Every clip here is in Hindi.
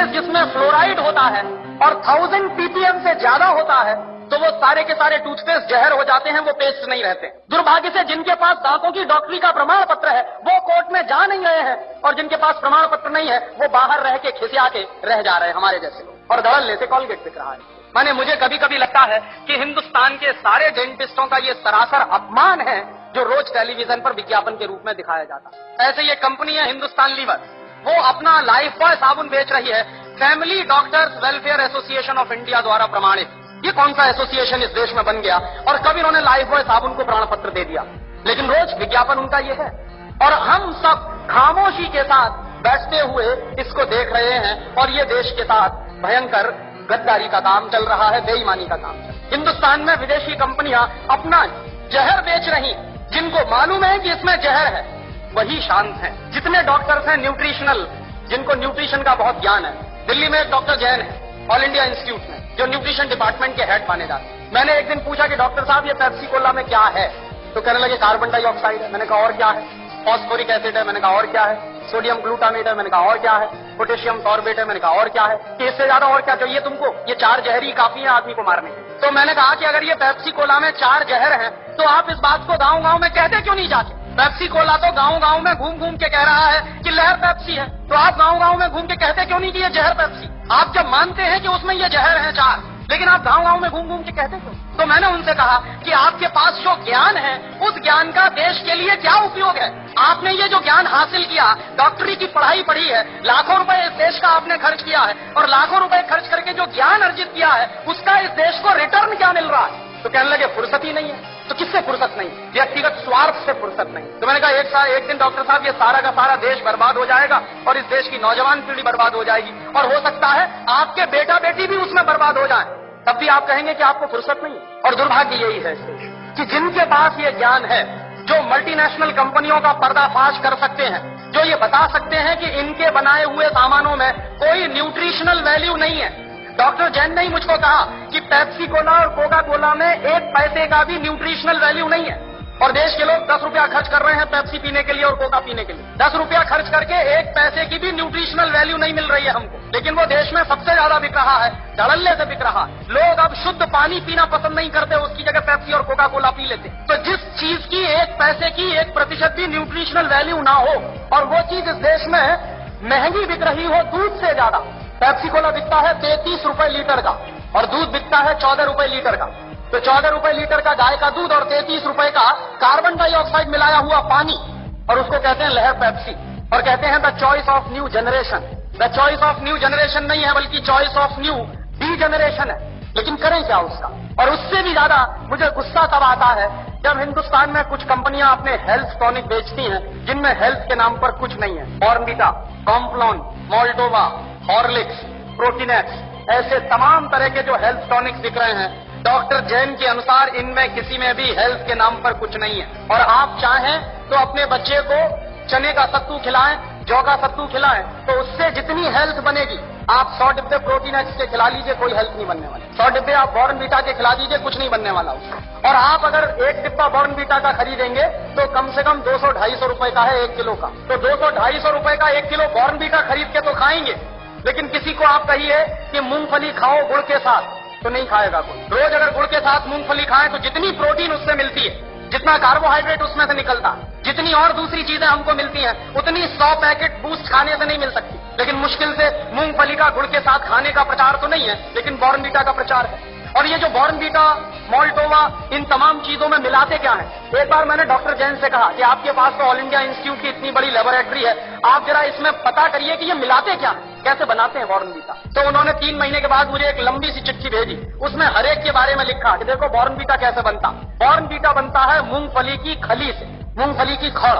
टूथपेस्ट जिसमें फ्लोराइड होता है और 1000 ppm से ज्यादा होता है, तो वो सारे के सारे टूथपेस्ट जहर हो जाते हैं, वो पेस्ट नहीं रहते। दुर्भाग्य से जिनके पास दांतों की डॉक्टरी का प्रमाण पत्र है वो कोर्ट में जा नहीं रहे हैं, और जिनके पास प्रमाण पत्र नहीं है वो बाहर रह के खिसिया के रह जा रहे हैं हमारे जैसे लोग, और दड़ल लेते कॉलगेट बिक रहा है। माने मुझे कभी कभी लगता है कि हिंदुस्तान के सारे डेंटिस्टों का ये सरासर अपमान है जो रोज टेलीविजन पर विज्ञापन के रूप में दिखाया जाता है। ऐसे ये कंपनी है हिंदुस्तान लीवर, वो अपना लाइफ बॉय साबुन बेच रही है family doctors welfare association of India द्वारा प्रमाणित। ये कौन सा एसोसिएशन इस देश में बन गया, और कब इन्होंने लाइफ बॉय साबुन को प्रमाण पत्र दे दिया, लेकिन रोज विज्ञापन उनका ये है। और हम सब खामोशी के साथ बैठते हुए इसको देख रहे हैं, और ये देश के साथ भयंकर गद्दारी का काम चल रहा है, बेईमानी का काम। हिंदुस्तान में विदेशी कंपनियां अपना जहर बेच रही, जिनको मालूम है कि इसमें जहर है वही शांत हैं। जितने डॉक्टर्स हैं न्यूट्रिशनल, जिनको न्यूट्रिशन का बहुत ज्ञान है, दिल्ली में एक डॉक्टर जैन है ऑल इंडिया इंस्टीट्यूट में, जो न्यूट्रिशन डिपार्टमेंट के हेड माने जाते हैं। मैंने एक दिन पूछा कि डॉक्टर साहब ये पेप्सी कोला में क्या है, तो कहने लगे कार्बन डाइऑक्साइड है। मैंने कहा और क्या है? फॉस्फोरिक एसिड है। मैंने कहा और क्या है? सोडियम ग्लूटामेट है। मैंने कहा और क्या है? पोटेशियम सॉर्बेट है। मैंने कहा और क्या है? कि इससे ज्यादा और क्या चाहिए तुमको? ये 4 जहर ही काफी है आदमी को मारने के। तो मैंने कहा कि अगर ये पेप्सी कोला में 4 जहर हैं, तो आप इस बात को गांव गांव में कहते क्यों नहीं जाके? पेप्सी कोला तो गांव गांव में घूम घूम के कह रहा है कि लहर पेप्सी है, तो आप गांव गांव में घूम के कहते क्यों नहीं कि ये जहर पेप्सी? आप जब मानते हैं कि उसमें ये जहर है 4, लेकिन आप गांव गांव में घूम घूम के कहते क्यों? तो मैंने उनसे कहा कि आपके पास जो ज्ञान है उस ज्ञान का देश के लिए क्या उपयोग है? आपने ये जो ज्ञान हासिल किया, डॉक्टरी की पढ़ाई पढ़ी है, लाखों रुपए इस देश का आपने खर्च किया है, और लाखों रुपए खर्च करके जो ज्ञान अर्जित किया है उसका इस देश को रिटर्न क्या मिल रहा है? तो कहने लगे फुर्सत ही नहीं है। तो किससे फुर्सत नहीं? व्यक्तिगत स्वार्थ से फुर्सत नहीं। तो मैंने कहा एक दिन डॉक्टर साहब ये सारा का सारा देश बर्बाद हो जाएगा और इस देश की नौजवान पीढ़ी बर्बाद हो जाएगी, और हो सकता है आपके बेटा बेटी भी उसमें बर्बाद हो जाए, तब भी आप कहेंगे कि आपको फुर्सत नहीं। और दुर्भाग्य यही है कि जिनके पास ये ज्ञान है, जो मल्टीनेशनल कंपनियों का पर्दाफाश कर सकते हैं, जो ये बता सकते हैं कि इनके बनाए हुए सामानों में कोई न्यूट्रिशनल वैल्यू नहीं है। डॉक्टर जैन ने ही मुझको कहा कि पेप्सी कोला और कोका कोला में 1 पैसे का भी न्यूट्रिशनल वैल्यू नहीं है, और देश के लोग 10 रुपया खर्च कर रहे हैं पेप्सी पीने के लिए और कोका पीने के लिए। 10 रुपया खर्च करके 1 पैसे की भी न्यूट्रिशनल वैल्यू नहीं मिल रही है हमको, लेकिन वो देश में सबसे ज्यादा बिक रहा है, धड़ल्ले से बिक रहा है। लोग अब शुद्ध पानी पीना पसंद नहीं करते, उसकी जगह पेप्सी और कोका कोला पी लेते। तो जिस चीज की 1 पैसे की 1% भी न्यूट्रिशनल वैल्यू ना हो, और वो चीज इस देश में महंगी बिक रही हो दूध से ज्यादा। पेप्सी कोला बिकता है 33 रुपए लीटर का, और दूध बिकता है 14 रुपए लीटर का। तो 14 रुपए लीटर का गाय का दूध और 33 रुपए का कार्बन डाइऑक्साइड मिलाया हुआ पानी, और उसको कहते हैं लहर पेप्सी, और कहते हैं the choice of new generation. The choice of new generation नहीं है, बल्कि choice of new D generation है। लेकिन करें क्या उसका? और उससे भी ज्यादा मुझे गुस्सा तब आता है जब हिंदुस्तान में कुछ कंपनियां अपने हेल्थ टॉनिक बेचती हैं जिनमें हेल्थ के नाम पर कुछ नहीं है। Bournvita, Complan, Maltova, Horlicks, Protinex, ऐसे तमाम तरह के जो हेल्थ टॉनिक्स बिक रहे हैं, डॉक्टर जैन के अनुसार इनमें किसी में भी हेल्थ के नाम पर कुछ नहीं है। और आप चाहें तो अपने बच्चे को चने का सत्तू खिलाएं, जौ का सत्तू खिलाएं, तो उससे जितनी हेल्थ बनेगी, आप 100 डिब्बे प्रोटीनेक्स के खिला लीजिए, कोई हेल्थ नहीं बनने वाली। 100 डिब्बे आप बॉर्नवीटा के खिला दीजिए, कुछ नहीं बनने वाला उससे। और आप अगर 1 डिब्बा बॉर्नवीटा का खरीदेंगे तो कम से कम 200-250 रुपए का है 1 किलो का। तो 200-250 रुपए का 1 किलो बॉर्नवीटा खरीद के तो खाएंगे, लेकिन किसी को आप कहिए कि मूंगफली खाओ गुड़ के साथ, तो नहीं खाएगा कोई। रोज अगर गुड़ के साथ मूंगफली खाएं तो जितनी प्रोटीन उससे मिलती है, जितना कार्बोहाइड्रेट उसमें से निकलता, जितनी और दूसरी चीजें हमको मिलती हैं, उतनी 100 पैकेट बूस्ट खाने से नहीं मिल सकती। लेकिन मुश्किल से मूंगफली का गुड़ के साथ खाने का प्रचार तो नहीं है, लेकिन बॉर्नवीटा का प्रचार है। और ये जो बॉर्नवीटा, मोल्टोवा, इन तमाम चीजों में मिलाते क्या है? एक बार मैंने डॉक्टर जैन से कहा कि आपके पास तो ऑल इंडिया इंस्टीट्यूट की इतनी बड़ी लेबोरेटरी है, आप जरा इसमें पता करिए कि ये मिलाते क्या है, कैसे बनाते हैं बॉर्नवीटा। तो उन्होंने 3 महीने के बाद मुझे एक लंबी सी चिट्ठी भेजी, उसमें हर एक के बारे में लिखा कि देखो बॉर्नवीटा कैसे बनता। बॉर्नवीटा बनता है मूंगफली की खली से, मूंगफली की खड़,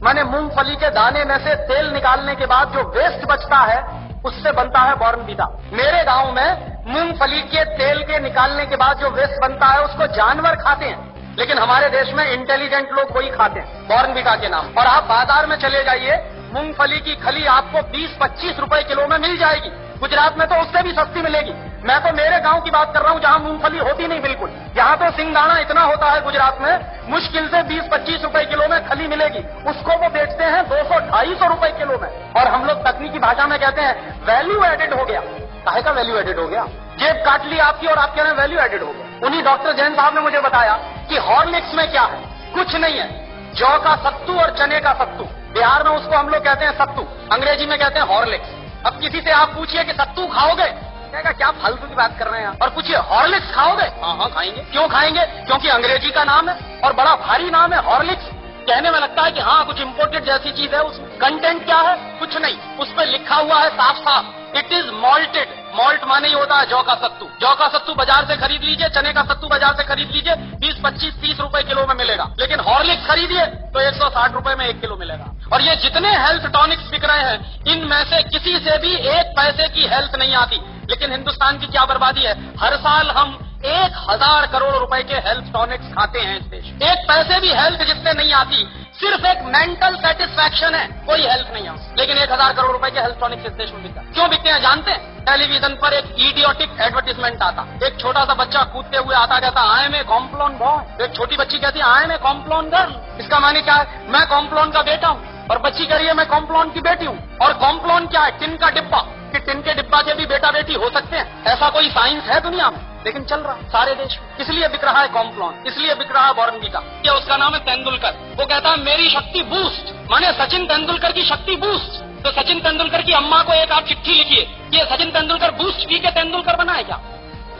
माने मूंगफली के दाने में से तेल निकालने के बाद जो वेस्ट बचता है उससे बनता है बॉर्नवीटा। मेरे गांव में मूंगफली के तेल के निकालने के बाद जो वेस्ट बनता है उसको जानवर खाते हैं, लेकिन हमारे देश में इंटेलिजेंट लोग वही खाते हैं बॉर्नवीटा के नाम। और आप बाजार में चले जाइए, मूंगफली की खली आपको 20-25 रुपए किलो में मिल जाएगी, गुजरात में तो उससे भी सस्ती मिलेगी। मैं तो मेरे गांव की बात कर रहा हूं जहां मूंगफली होती नहीं बिल्कुल। यहां तो सिंगदाना इतना होता है गुजरात में, मुश्किल से 20-25 रुपए किलो में खली मिलेगी, उसको वो बेचते हैं 200-250 रुपए किलो में। और हम लोग तकनीकी भाषा में कहते हैं वैल्यू एडेड हो गया। काहे का वैल्यू एडेड हो गया? जेब काट ली आपकी और आप कह रहे हैं वैल्यू एडेड हो गया। उन्हीं डॉक्टर जैन साहब ने मुझे बताया कि हॉर्लिक्स में क्या है, कुछ नहीं है, जौ का सत्तू और चने का सत्तू। बिहार में उसको हम लोग कहते हैं सत्तू, अंग्रेजी में कहते हैं हॉर्लिक्स। अब किसी से आप पूछिए कि सत्तू खाओगे, कहेगा क्या फालतू की बात कर रहे हैं आप। और पूछिए हॉर्लिक्स खाओगे, हाँ खाएंगे। क्यों खाएंगे? क्योंकि अंग्रेजी का नाम है और बड़ा भारी नाम है हॉर्लिक्स। कहने में लगता है कि हाँ कुछ इंपोर्टेड जैसी चीज है। उसमें कंटेंट क्या है? कुछ नहीं, उस पर लिखा हुआ है साफ साफ, इट इज मॉल्टेड। मॉल्ट माने ही होता है जौ का सत्तू। जौ का सत्तू बाजार से खरीद लीजिए, चने का सत्तू बाजार से खरीद लीजिए, 20-25-30 रुपए किलो में मिलेगा। लेकिन हॉर्लिक्स खरीदिए तो 160 रुपए में 1 किलो मिलेगा। और ये जितने हेल्थ टॉनिक्स बिक रहे हैं, इनमें से किसी से भी 1 पैसे की हेल्थ नहीं आती। लेकिन हिंदुस्तान की क्या बर्बादी है, हर साल हम 1000 करोड़ रुपए के हेल्थ टॉनिक्स खाते हैं इस देश। 1 पैसे भी हेल्थ जिससे नहीं आती, सिर्फ एक मेंटल सेटिस्फैक्शन है, कोई हेल्थ नहीं है। लेकिन 1000 करोड़ रुपए के हेल्थ टॉनिक्स इस देश में बिकता है। क्यों बिकते हैं जानते हैं? टेलीविजन पर एक इडियोटिक एडवर्टीजमेंट आता, एक छोटा सा बच्चा कूदते हुए आता, कहता I am a Complan boy. एक छोटी बच्ची कहती है I am a Complan girl. इसका माने क्या है? मैं कॉम्प्लोन का बेटा हूँ। और बच्ची कह रही है मैं कॉम्प्लोन की बेटी हूँ। और कॉम्प्लोन क्या है? टिन का डिब्बा, कि टिन के डिब्बा के भी बेटा बेटी हो सकते हैं। ऐसा कोई साइंस है दुनिया में? लेकिन चल रहा है सारे देश में। इसलिए बिक रहा है कॉम्प्लॉन, इसलिए बिक रहा है बॉर्नवीटा। ये उसका नाम है तेंदुलकर। वो कहता है मेरी शक्ति बूस्ट, माने सचिन तेंदुलकर की शक्ति बूस्ट। तो सचिन तेंदुलकर की अम्मा को एक आप चिट्ठी लिखिए कि सचिन तेंदुलकर बूस्ट पी के तेंदुलकर बना है क्या?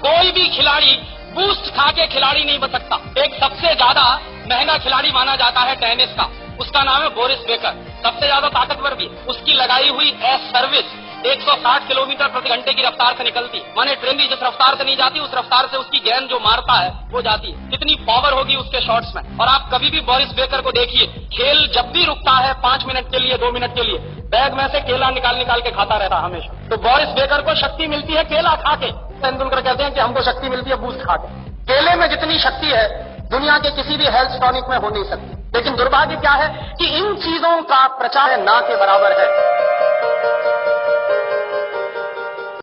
कोई भी खिलाड़ी बूस्ट खा के खिलाड़ी नहीं बन सकता। एक सबसे ज्यादा महंगा खिलाड़ी माना जाता है टेनिस का, उसका नाम है बोरिस बेकर। सबसे ज्यादा ताकतवर भी। उसकी लगाई हुई एस सर्विस 160 किलोमीटर प्रति घंटे की रफ्तार से निकलती, माने ट्रेन भी जिस रफ्तार से नहीं जाती उस रफ्तार से उसकी गेंद जो मारता है वो जाती है। कितनी पावर होगी उसके शॉट्स में। और आप कभी भी बोरिस बेकर को देखिए, खेल जब भी रुकता है 5 मिनट के लिए, 2 मिनट के लिए, बैग में से केला निकाल निकाल के खाता रहता हमेशा। तो बोरिस बेकर को शक्ति मिलती है केला खा के। तेंदुलकर कहते हैं कि हमको शक्ति मिलती है बूस्ट खा के। केले में जितनी शक्ति है दुनिया के किसी भी हेल्थ टॉनिक में हो नहीं सकती। लेकिन दुर्भाग्य क्या है कि इन चीजों का प्रचार ना के बराबर है।